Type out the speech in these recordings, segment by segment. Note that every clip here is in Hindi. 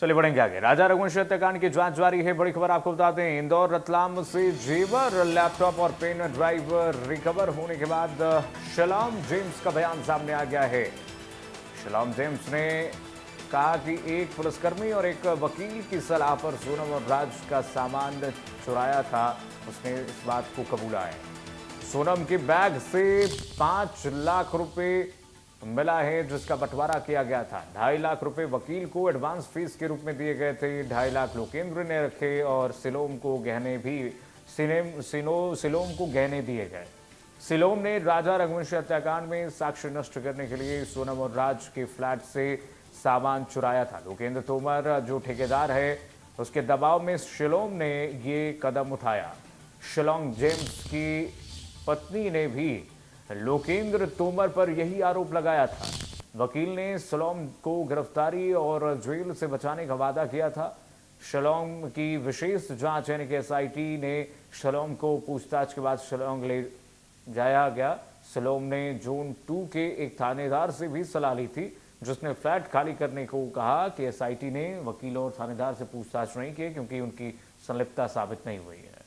चलिए बढ़ेंगे आगे। राजा रघुवंशी हत्याकांड की जांच जारी है। बड़ी खबर आपको बताते हैं, इंदौर रतलाम से जेवर, लैपटॉप और पेन ड्राइव रिकवर होने के बाद शलोम जेम्स का बयान सामने आ गया है। शलोम जेम्स ने कहा कि एक पुलिसकर्मी और एक वकील की सलाह पर सोनम और राज का सामान चुराया था। उसने इस बात को कबूला है। सोनम के बैग से 5 लाख रुपए मिला है, जिसका बंटवारा किया गया था। 2.5 लाख रुपए वकील को एडवांस फीस के रूप में दिए गए थे। 2.5 लाख लोकेंद्र ने रखे और सिलोम को गहने दिए गए। सिलोम ने राजा रघुवंशी हत्याकांड में साक्ष्य नष्ट करने के लिए सोनम और राज के फ्लैट से सामान चुराया था। लोकेंद्र तोमर जो ठेकेदार है, उसके दबाव में शिलोम ने ये कदम उठाया। शिलोंग जेम्स की पत्नी ने भी लोकेंद्र तोमर पर यही आरोप लगाया था। वकील ने शिलोंग को गिरफ्तारी और जेल से बचाने का वादा किया था। शिलोंग की विशेष जांच यानी कि एसआईटी ने शिलोंग को पूछताछ के बाद शिलोंग ले जाया गया। शिलोंग ने जोन 2 के एक थानेदार से भी सलाह ली थी, जिसने फ्लैट खाली करने को कहा कि एसआईटी ने वकीलों और थानेदार से पूछताछ नहीं की क्योंकि उनकी संलिप्तता साबित नहीं हुई है।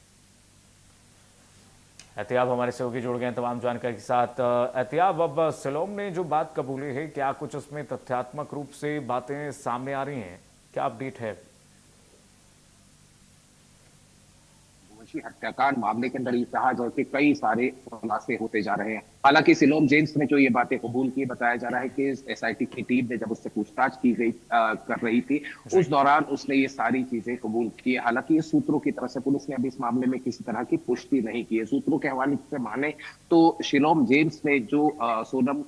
एहतियाब हमारे सहयोगी जुड़ गए हैं तमाम जानकारी के साथ। एहतियाब, अब शिलोम ने जो बात कबूली है, क्या कुछ उसमें तथ्यात्मक रूप से बातें सामने आ रही हैं? क्या अपडेट है? हत्याकांड मामले के अंदर ये कहा जाए कि कई सारे खुलासे होते जा रहे हैं। हालांकि सिलोम जेम्स ने जो ये बातें कबूल की, बताया जा रहा है कि एसआईटी की टीम ने जब उससे पूछताछ की गई कर रही थी, जी। उस दौरान उसने ये सारी चीजें कबूल की। हालांकि ये सूत्रों की तरफ से पुलिस ने अभी इस मामले में किसी तरह की पुष्टि नहीं की है। सूत्रों के हवाले से माने तो शिलोम जेम्स ने जो सोनम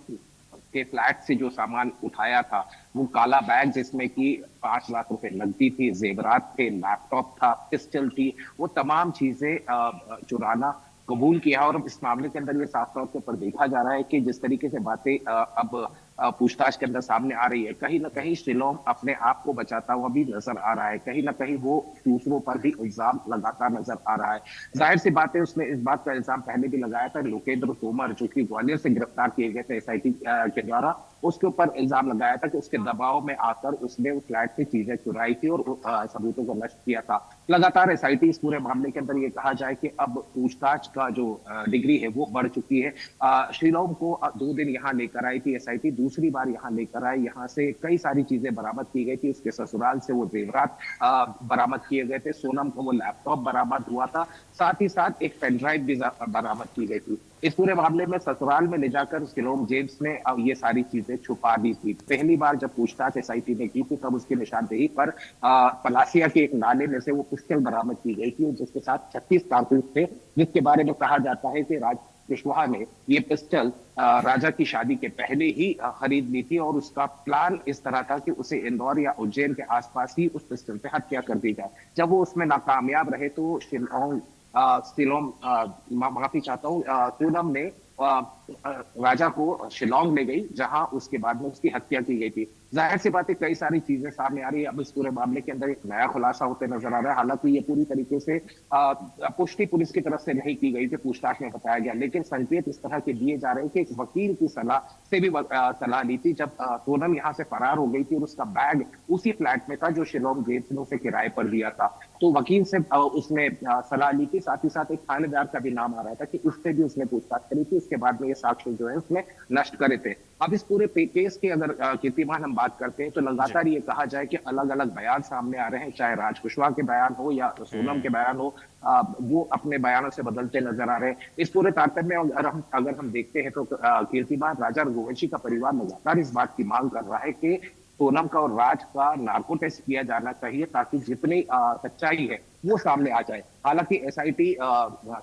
के फ्लैट से जो सामान उठाया था, वो काला बैग जिसमें कि 5 लाख रुपए नकदी थी, जेवरात थे, लैपटॉप था, पिस्टल थी, वो तमाम चीजें चुराना कबूल किया। और इस मामले के अंदर ये साफ तौर पर देखा जा रहा है कि जिस तरीके से बातें अब पूछताछ के अंदर सामने आ रही है, कहीं ना कहीं शिलोंग अपने आप को बचाता हुआ भी नजर आ रहा है। कहीं ना कहीं वो दूसरों पर भी इल्जाम लगाता नजर आ रहा है। जाहिर सी बात है, उसने इस बात का इल्जाम पहले भी लगाया था। लोकेंद्र तोमर जो कि ग्वालियर से गिरफ्तार किए गए थे एसआईटी के द्वारा, उसके ऊपर इल्जाम लगाया था कि उसके दबाव में आकर उसने उस फ्लैट से चीजें चुराई थी और सबूतों को नष्ट किया था। लगातार एसआईटी इस पूरे मामले के अंदर ये कहा जाए कि अब पूछताछ का जो डिग्री है वो बढ़ चुकी है। शिलोंग को 2 दिन यहाँ लेकर आई थी एसआईटी, दूसरी बार यहाँ लेकर आई। यहाँ से कई सारी चीजें बरामद की गई थी। उसके ससुराल से वो जेवरात बरामद किए गए थे। सोनम को वो लैपटॉप बरामद हुआ था। साथ ही साथ एक पेन ड्राइव भी बरामद की गई थी। इस पूरे मामले में ससुराल में ले जाकर शिलोंग जेम्स ने ये सारी चीजें छुपा दी थी। पहली बार जब पूछताछ एसआईटी ने की थी, तब उसकी निशानदेही पर पलासिया के एक नाले में से वो पिस्टल बरामद की गई थी, जिसके साथ 36 कारतूस थे, जिसके बारे में कहा जाता है कि राज कुशवाहा ने ये पिस्टल राजा की शादी के पहले ही खरीद ली थी और उसका प्लान इस तरह था कि उसे इंदौर या उज्जैन के आसपास ही उस पिस्टल से हत्या कर दी जाए। जब वो उसमें नाकामयाब रहे तो शिलोंग माफी चाहता हूँ, सोनम ने राजा को शिलोंग ले गई, जहां उसके बाद में उसकी हत्या की गई थी। जाहिर सी बात है, कई सारी चीजें सामने आ रही है। अब इस पूरे मामले के अंदर एक नया खुलासा होते नजर आ रहा है। हालांकि ये पूरी तरीके से पुष्टि पुलिस की तरफ से नहीं की गई थी, पूछताछ में बताया गया, लेकिन संकेत इस तरह के दिए जा रहे हैं कि एक वकील की सलाह से भी सलाह ली थी जब सोनम यहाँ से फरार हो गई थी और उसका बैग उसी फ्लैट में था जो शिलोंग जेम्स ने उसे किराए पर दिया था। तो वकील से उसने सलाह ली थी। साथ ही साथ एक थानेदार का भी नाम आ रहा था कि उससे भी उसने पूछताछ करी थी। उसके बाद में ये साक्ष्य जो है उसने नष्ट करे थे। अब इस पूरे केस के अगर कीर्तिमान हम बात करते हैं तो लगातार ये कहा जाए कि अलग अलग बयान सामने आ रहे हैं, चाहे राज कुशवाहा के बयान हो या सोनम के बयान हो, वो अपने बयानों से बदलते नजर आ रहे हैं। इस पूरे तारतम्य में अगर हम देखते हैं तो कीर्तिमान राजा रघुवंशी का परिवार लगातार इस बात की मांग कर रहा है कि सोनम का और राज का नार्को टेस्ट किया जाना चाहिए, ताकि जितनी सच्चाई है वो सामने आ जाए। हालांकि एसआईटी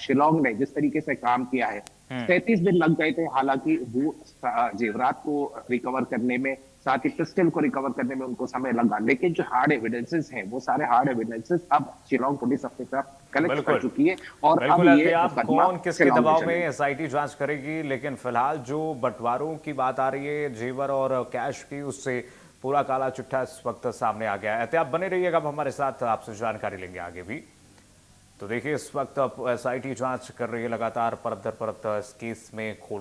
शिलोंग ने जिस तरीके से काम किया है, 33 दिन लग गए थे। हालांकि वो जेवरात को रिकवर करने में, साथ ही पिस्टल को रिकवर करने में उनको समय लगा, लेकिन जो हार्ड एविडेंसेस हैं वो सारे हार्ड एविडेंसेस अब शिलोंग पुलिस अपनी तरफ कलेक्ट कर बिल्कुल चुकी है और अब बिल्कुल। ये एहतियाब, मुकदमा कौन किसके शिलोंग में दबाव में चलेगा। एसआईटी जांच करेगी, लेकिन फिलहाल जो बंटवारों की बात आ रही है, जेवर और कैश की, उससे पूरा काला चिट्ठा इस वक्त सामने आ गया है। एहतियाब बने रहिएगा, अब हमारे साथ आपसे जानकारी लेंगे आगे भी। तो देखिए, इस वक्त एसआईटी जांच कर रही है लगातार, परत दर परत इस केस में खोल